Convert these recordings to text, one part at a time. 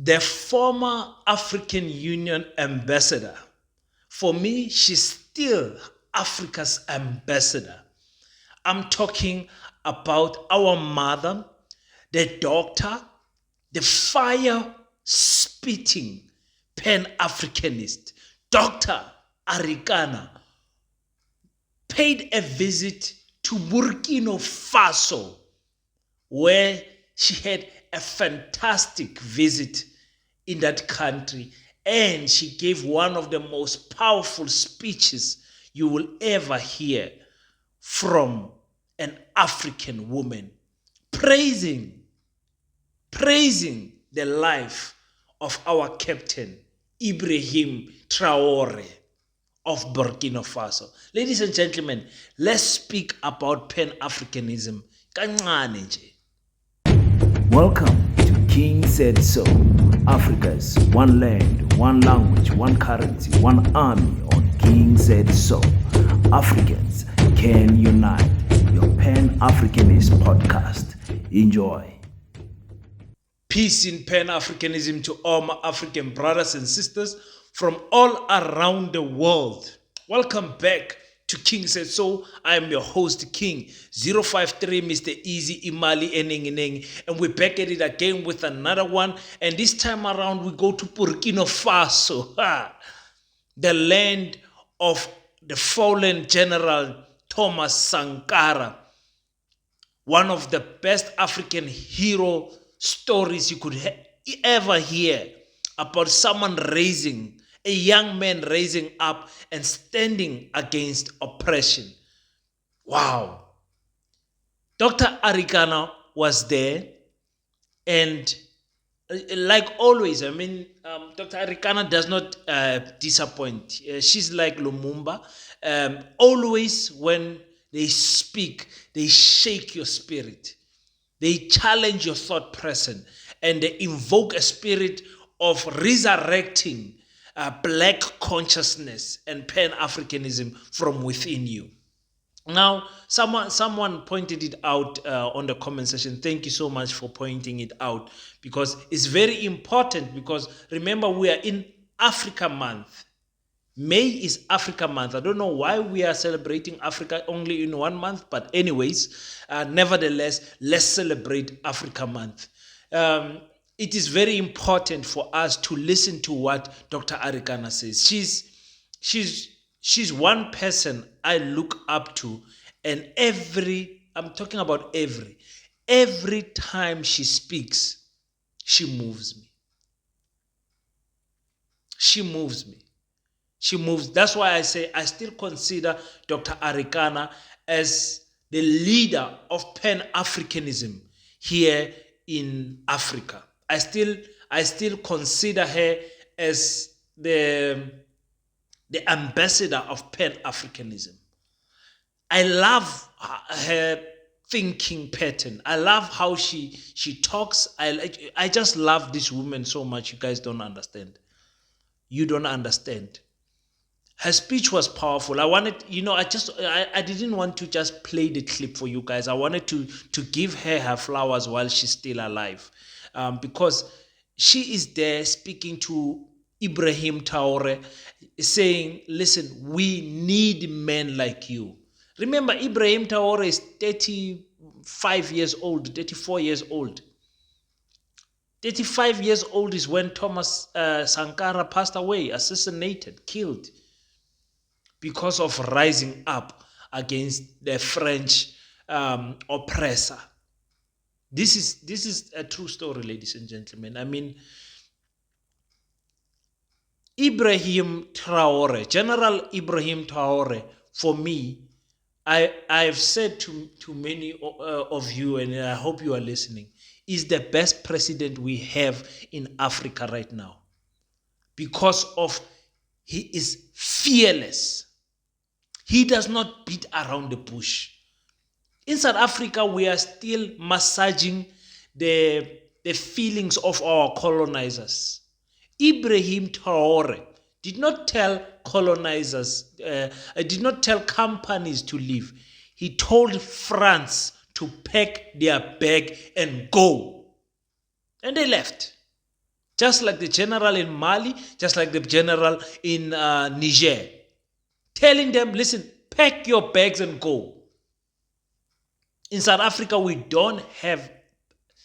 the former African Union ambassador. For me, she's still Africa's ambassador. I'm talking about our mother, the doctor, the fire-spitting pan-Africanist, Dr. Arikana, paid a visit to Burkina Faso, where she had a fantastic visit in that country, and she gave one of the most powerful speeches you will ever hear from an African woman, praising the life of our captain, Ibrahim Traore of Burkina Faso. Ladies and gentlemen, let's speak about pan-Africanism. Kancane nje. Welcome to King Said So, Africa's one land, one language, one currency, one army on King Said So. Africans can unite. Your Pan-Africanist podcast. Enjoy. Peace in Pan-Africanism to all my African brothers and sisters from all around the world. Welcome back to King Said So. I am your host, King 053, Mr. Easy Imali Eneng, and we're back at it again with another one. And this time around, we go to Burkina Faso, the land of the fallen General Thomas Sankara, one of the best African hero stories you could ever hear about someone a young man raising up and standing against oppression. Wow. Dr. Arikana was there, and like always, Dr. Arikana does not disappoint. She's like Lumumba. Always when they speak, they shake your spirit. They challenge your thought person, and they invoke a spirit of resurrecting black consciousness and pan-Africanism from within you. Now, someone pointed it out on the comment section. Thank you so much for pointing it out, because it's very important, because remember, we are in Africa Month. May is Africa Month. I don't know why we are celebrating Africa only in 1 month, but anyways, nevertheless, let's celebrate Africa Month. It is very important for us to listen to what Dr. Arikana says. She's one person I look up to, and I'm talking about every time she speaks, she moves me. She moves. That's why I say I still consider Dr. Arikana as the leader of Pan-Africanism here in Africa. I still consider her as the ambassador of Pan-Africanism. I love her thinking pattern. I love how she talks. I just love this woman so much. You guys don't understand. You don't understand. Her speech was powerful. I didn't want to just play the clip for you guys. I wanted to give her flowers while she's still alive, because she is there speaking to Ibrahim Traore, saying, listen, we need men like you. Remember, Ibrahim Traore is 34 years old. 35 years old is when Thomas Sankara passed away, assassinated, killed, because of rising up against the French oppressor. This is a true story, ladies and gentlemen. I mean, Ibrahim Traore, General Ibrahim Traore, for me, I've said to many of you, and I hope you are listening, is the best president we have in Africa right now, because of he is fearless. He does not beat around the bush. In South Africa, we are still massaging the feelings of our colonizers. Ibrahim Traore did not tell colonizers, did not tell companies to leave. He told France to pack their bag and go. And they left. Just like the general in Mali, just like the general in Niger. Telling them, listen, pack your bags and go. In South Africa, we don't have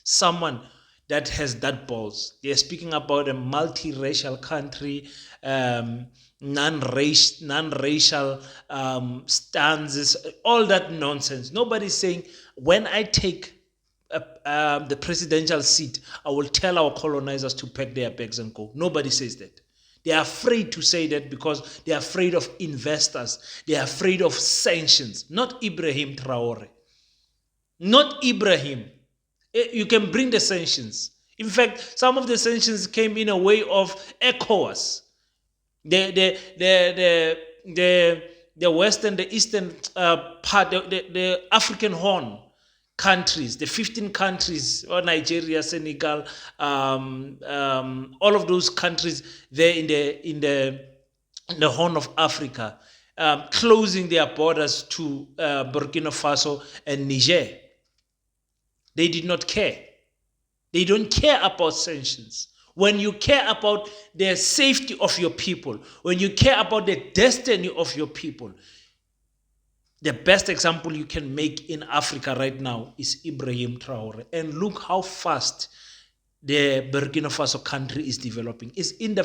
someone that has that balls. They're speaking about a multiracial country, non-racial stances, all that nonsense. Nobody's saying, when I take the presidential seat, I will tell our colonizers to pack their bags and go. Nobody says that. They are afraid to say that because they are afraid of investors. They are afraid of sanctions. Not Ibrahim Traore. Not Ibrahim. You can bring the sanctions. In fact, some of the sanctions came in a way of ECOWAS. The western, the eastern part, the African Horn countries, the 15 countries, or Nigeria, Senegal, all of those countries there in the Horn of Africa, closing their borders to Burkina Faso and Niger. They did not care. They don't care about sanctions. When you care about the safety of your people, when you care about the destiny of your people, the best example you can make in Africa right now is Ibrahim Traore. And look how fast the Burkina Faso country is developing. It's in the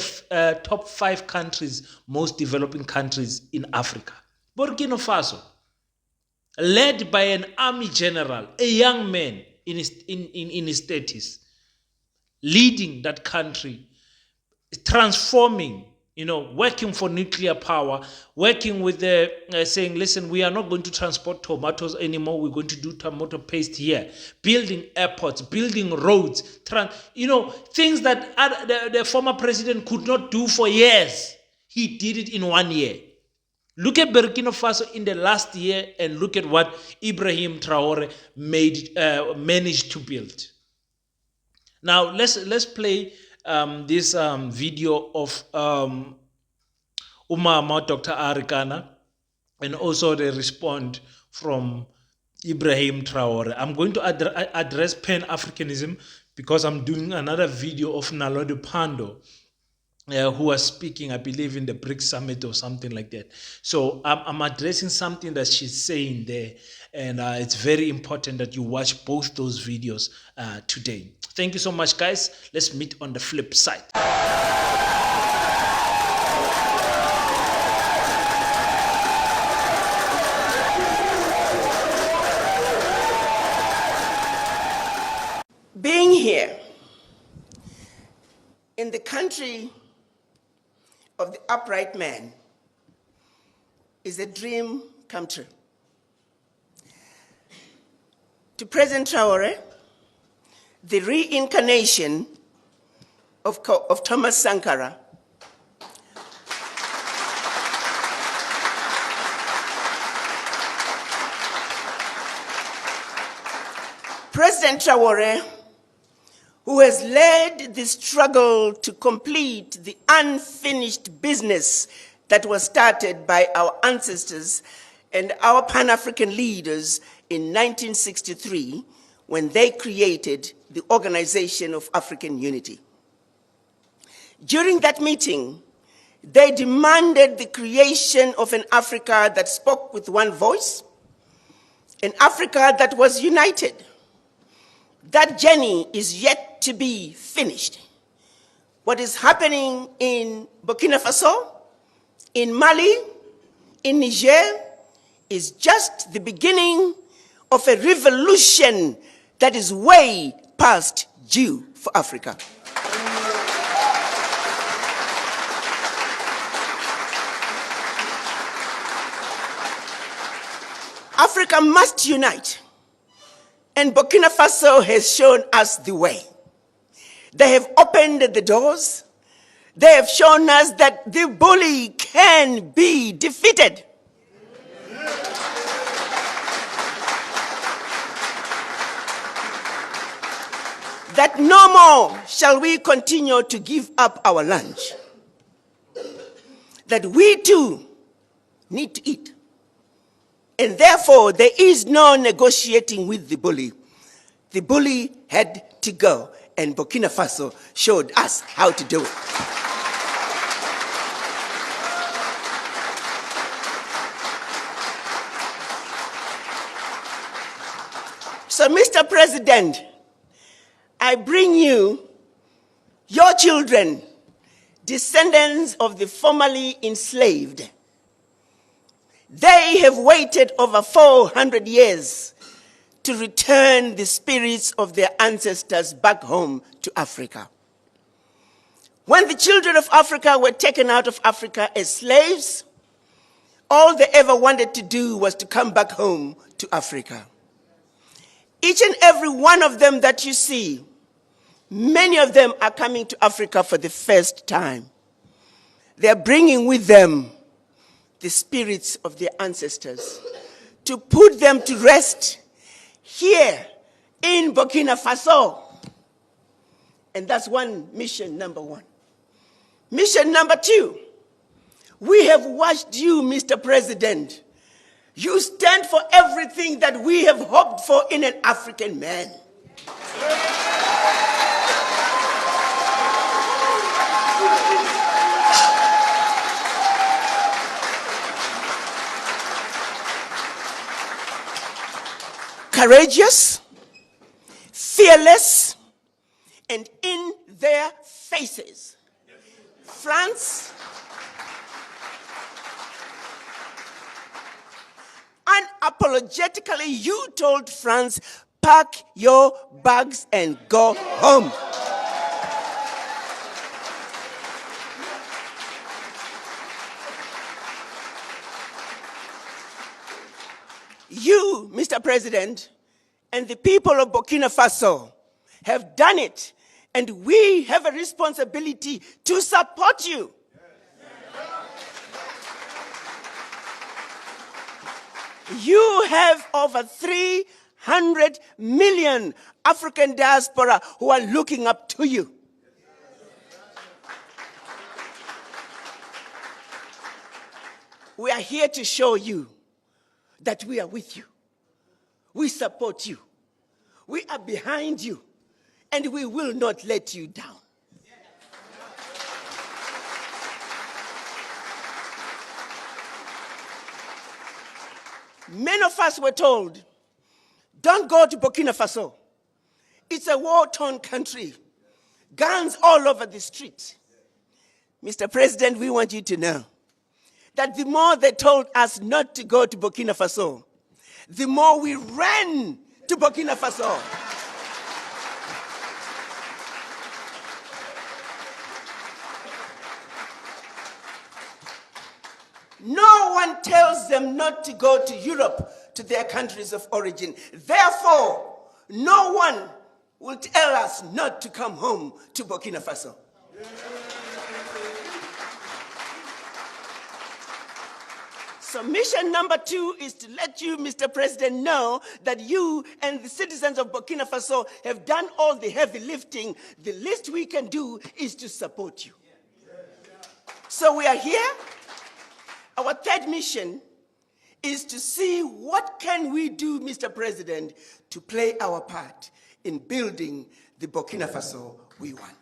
top 5 countries, most developing countries in Africa. Burkina Faso, led by an army general, a young man in his 30s, leading that country, transforming, working for nuclear power, working with the saying, listen, we are not going to transport tomatoes anymore. We're going to do tomato paste here. Building airports, building roads, things that the former president could not do for years. He did it in 1 year. Look at Burkina Faso in the last year and look at what Ibrahim Traore managed to build. Now let's play this video of Umama, Dr. Arikana, and also the response from Ibrahim Traore. I'm going to address pan-Africanism because I'm doing another video of Nalodi Pando, who was speaking, I believe, in the BRICS summit or something like that. So I'm addressing something that she's saying there, and it's very important that you watch both those videos today. Thank you so much, guys. Let's meet on the flip side. Being here in the country of the upright man is a dream come true. To President Traore, the reincarnation of Thomas Sankara, President Traore, who has led the struggle to complete the unfinished business that was started by our ancestors and our Pan-African leaders in 1963 when they created the Organization of African Unity. During that meeting, they demanded the creation of an Africa that spoke with one voice, an Africa that was united. That journey is yet to be finished. What is happening in Burkina Faso, in Mali, in Niger, is just the beginning of a revolution that is way past due for Africa. Africa must unite, and Burkina Faso has shown us the way. They have opened the doors. They have shown us that the bully can be defeated. That no more shall we continue to give up our lunch. That we too need to eat. And therefore, there is no negotiating with the bully. The bully had to go. and Burkina Faso showed us how to do it. So, Mr. President, I bring you your children, descendants of the formerly enslaved. They have waited over 400 years to return the spirits of their ancestors back home to Africa. When the children of Africa were taken out of Africa as slaves, all they ever wanted to do was to come back home to Africa. Each and every one of them that you see, many of them are coming to Africa for the first time. They are bringing with them the spirits of their ancestors to put them to rest here in Burkina Faso. And that's mission number one. Mission number two, we have watched you, Mr. President. You stand for everything that we have hoped for in an African man. Courageous, fearless, and in their faces. France, unapologetically, you told France, pack your bags and go home. You, Mr. President, and the people of Burkina Faso have done it, and we have a responsibility to support you. You have over 300 million African diaspora who are looking up to you. We are here to show you that we are with you. We support you. We are behind you. And we will not let you down. Many of us were told, don't go to Burkina Faso. It's a war-torn country. Guns all over the street. Mr. President, we want you to know that the more they told us not to go to Burkina Faso, the more we ran to Burkina Faso. No one tells them not to go to Europe, to their countries of origin. Therefore, no one will tell us not to come home to Burkina Faso. So mission number two is to let you, Mr. President, know that you and the citizens of Burkina Faso have done all the heavy lifting. The least we can do is to support you. So we are here. Our third mission is to see what can we do, Mr. President, to play our part in building the Burkina Faso we want.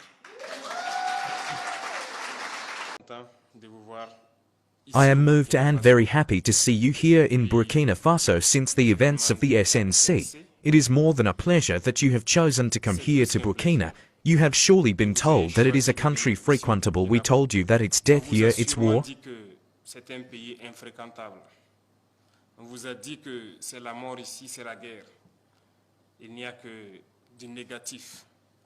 I am moved and very happy to see you here in Burkina Faso since the events of the SNC. It is more than a pleasure that you have chosen to come here to Burkina. You have surely been told that it is a country frequentable. We told you that it's death here, it's war. C'est un pays infréquentable. On vous a dit que c'est la mort ici, c'est la guerre. Il n'y a que du négatif.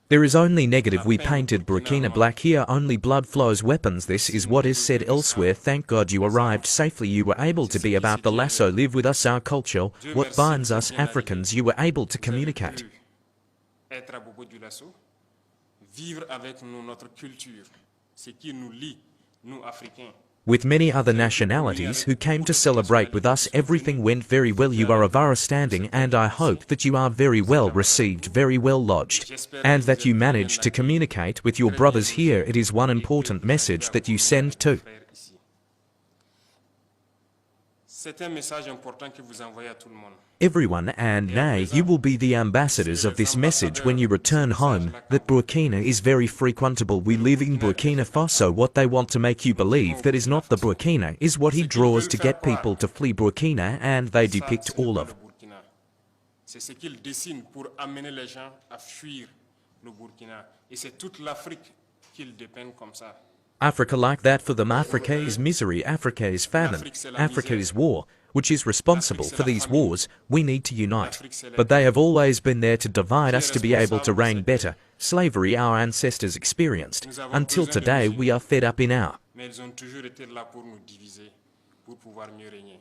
There is only negative. We painted Burkina black here, only blood flows, weapons. This is what is said elsewhere. Thank God you arrived safely. You were able to be about the lasso, live with us, our culture, what binds us Africans. You were able to communicate. Être à propos du lasso, vivre avec nous notre culture, ce qui nous lie, nous Africains. With many other nationalities who came to celebrate with us, everything went very well. You are of our standing, and I hope that you are very well received, very well lodged, and that you managed to communicate with your brothers here. It is one important message that you send too. C'est un message important que vous envoyez à tout le monde. Everyone, and nay, you will be the ambassadors of this message when you return home, that Burkina is very frequentable. We live in Burkina Faso. What they want to make you believe that is not the Burkina is what he draws to get people to flee Burkina, and they depict all of. C'est ce qu'il dessine pour amener les gens à fuir le Burkina. Et c'est toute l'Afrique qu'il dépeint comme ça. Africa like that for them. Africa is misery, Africa is famine, Africa is war, which is responsible for these wars. We need to unite. But they have always been there to divide us to be able to reign better. Slavery our ancestors experienced. Until today we are fed up in our. Mais ils ont toujours été là pour nous diviser, pour pouvoir mieux régner.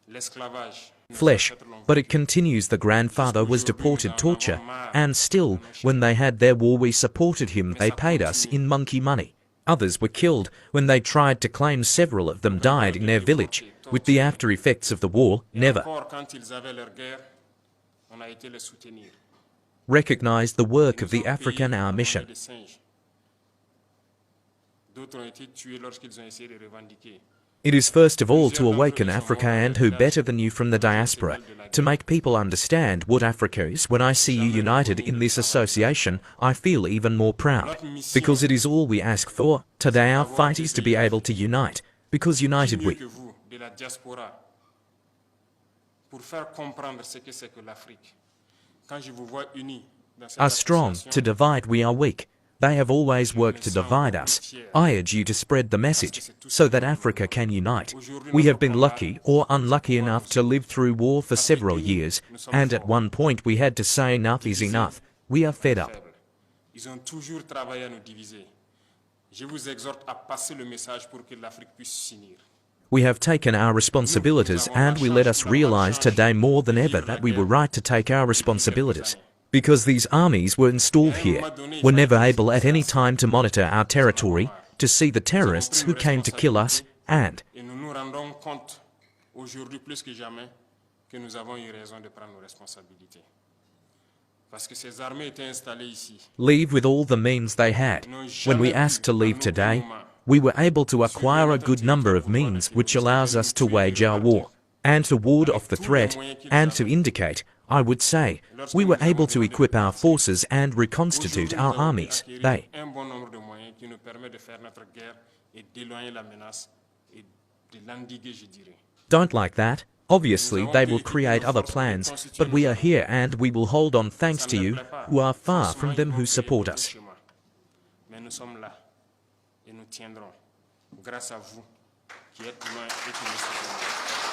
L'esclavage. Flesh, but it continues. The grandfather was deported, torture, and still, when they had their war we supported him. They paid us in monkey money. Others were killed when they tried to claim. Several of them died in their village. With the after effects of the war, never recognized the work of the African, our mission. It is first of all to awaken Africa, and who better than you from the diaspora, to make people understand what Africa is. When I see you united in this association, I feel even more proud, because it is all we ask for. Today our fight is to be able to unite, because united we de la Diaspora pour faire comprendre ce que c'est que l'Afrique. Quand je vous vois unis dans cette are strong. To divide we are weak. They have always worked to divide us. I urge you to spread the message, so that Africa can unite. We have been lucky or unlucky enough to live through war for several years, and at one point we had to say enough is enough. We are fed up. Ils ont toujours travaillé à nous diviser. Je vous exhorte à passer le message pour que l'Afrique puisse s'unir. We have taken our responsibilities, and we let us realize today more than ever that we were right to take our responsibilities. Because these armies were installed here, were never able at any time to monitor our territory, to see the terrorists who came to kill us, and Et nous nous rendons compte aujourd'hui plus que jamais que nous avons eu raison de prendre nos responsabilités. Parce que ces armées étaient installées ici. leave with all the means they had. When we asked to leave today, we were able to acquire a good number of means which allows us to wage our war, and to ward off the threat, and to indicate, I would say, we were able to equip our forces and reconstitute our armies. They Un bon nombre de moyens qui nous permettent de faire notre guerre et d'éloigner la menace et de l'endiguer, je dirais. don't like that. Obviously, they will create other plans, but we are here and we will hold on thanks to you, who are far from them who support us. Mais nous sommes là et nous tiendrons grâce à vous qui êtes loin et qui nous soutenez.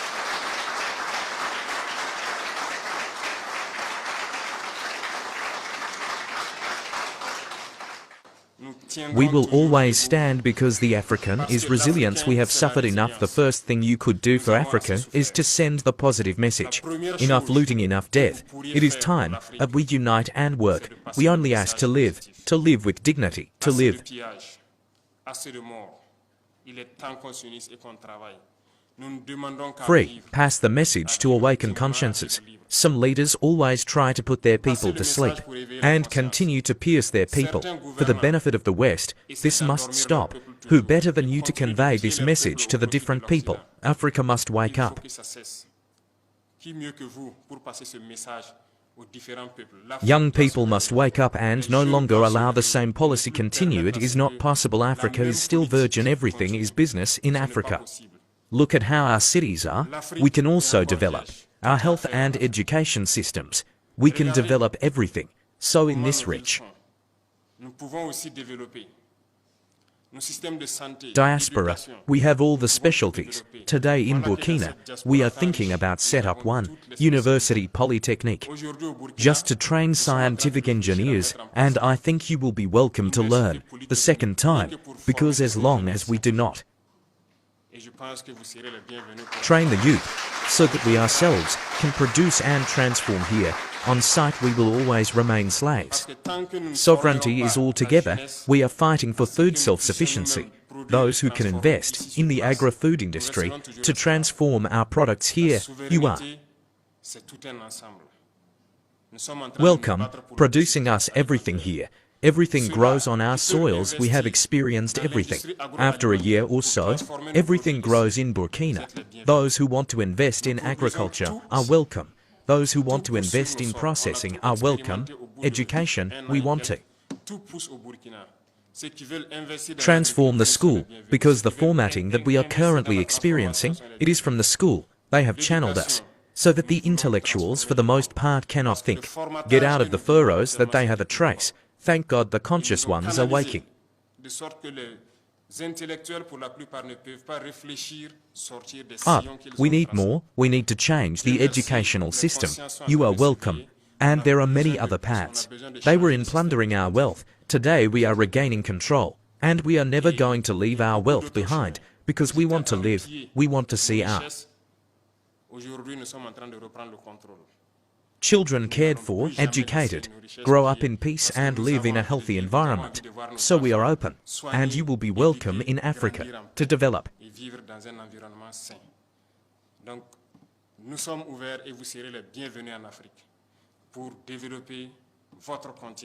We will always stand because the African is resilience. We have suffered enough. The first thing you could do for Africa is to send the positive message. Enough looting, enough death. It is time that we unite and work. We only ask to live with dignity, to live. Assez de morts. Il est temps qu'on s'unisse et qu'on travaille. Nous ne demandons qu'à Free, vivre. pass the message to awaken consciences. Some leaders always try to put their people to sleep and continue to pierce their people for the benefit of the West. This must stop. Who better than you to convey this message to the different people? Africa must wake Il faut up. que ça cesse. Qui mieux que vous pour passer ce message aux différents peuples? L'Afrique Young doit se people must réveiller. wake up and no longer allow the same policy continue. It is not possible. Africa is still virgin. Everything is business in Africa. Look at how our cities are. We can also develop our health and education systems. We can develop everything. So in this rich Nous pouvons aussi développer nos systèmes de santé, diaspora, d'éducation. we have all the specialties. Today in Burkina, we are thinking about set up one university polytechnic, Aujourd'hui au Burkina, just to train scientific engineers, and I think you will be welcome to learn the second time, because as long as we do not et je pense que vous serez les bienvenus pour train the youth, so that we ourselves can produce and transform here, on site we will always remain slaves. que tant que nous ne Sovereignty saurions is pas all la together. jeunesse, We are fighting for food self-sufficiency. Those who can invest in the agri-food industry to transform our products here, you are souveraineté, c'est tout un ensemble. Nous sommes en train de nous welcome, battre pour producing us everything here. Everything grows on our soils. We have experienced everything. After a year or so, everything grows in Burkina. Those who want to invest in agriculture are welcome. Those who want to invest in processing are welcome. Education, we want to transform the school, because the formatting that we are currently experiencing, it is from the school. They have channeled us, so that the intellectuals for the most part cannot think, get out of the furrows that they have a trace. Thank God the conscious ones are waking. Up. We need more. We need to change the educational system. You are welcome. And there are many other paths. They were in plundering our wealth. Today we are regaining control. And we are never going to leave our wealth behind, because we want to live. We want to see our children cared for, educated, grow up in peace and live in a healthy environment. So we are open, and you will be welcome in Africa to develop.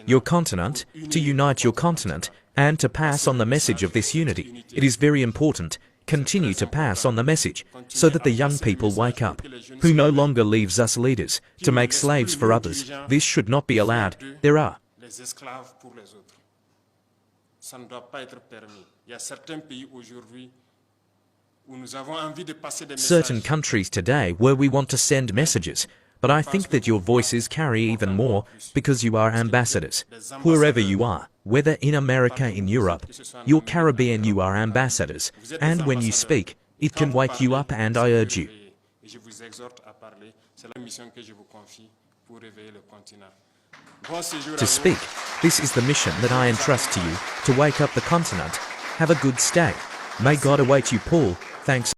Your continent, to unite your continent, and to pass on the message of this unity. It is very important. Continue to pass on the message, so that the young people wake up, who no longer leaves us leaders, to make slaves for others. This should not be allowed. There are certain countries today where we want to send messages, but I think that your voices carry even more, because you are ambassadors. Wherever you are, whether in America, in Europe, your Caribbean, you are ambassadors. And when you speak, it can wake you up, and I urge you to speak. This is the mission that I entrust to you, to wake up the continent. Have a good stay. May God await you, Paul. Thanks.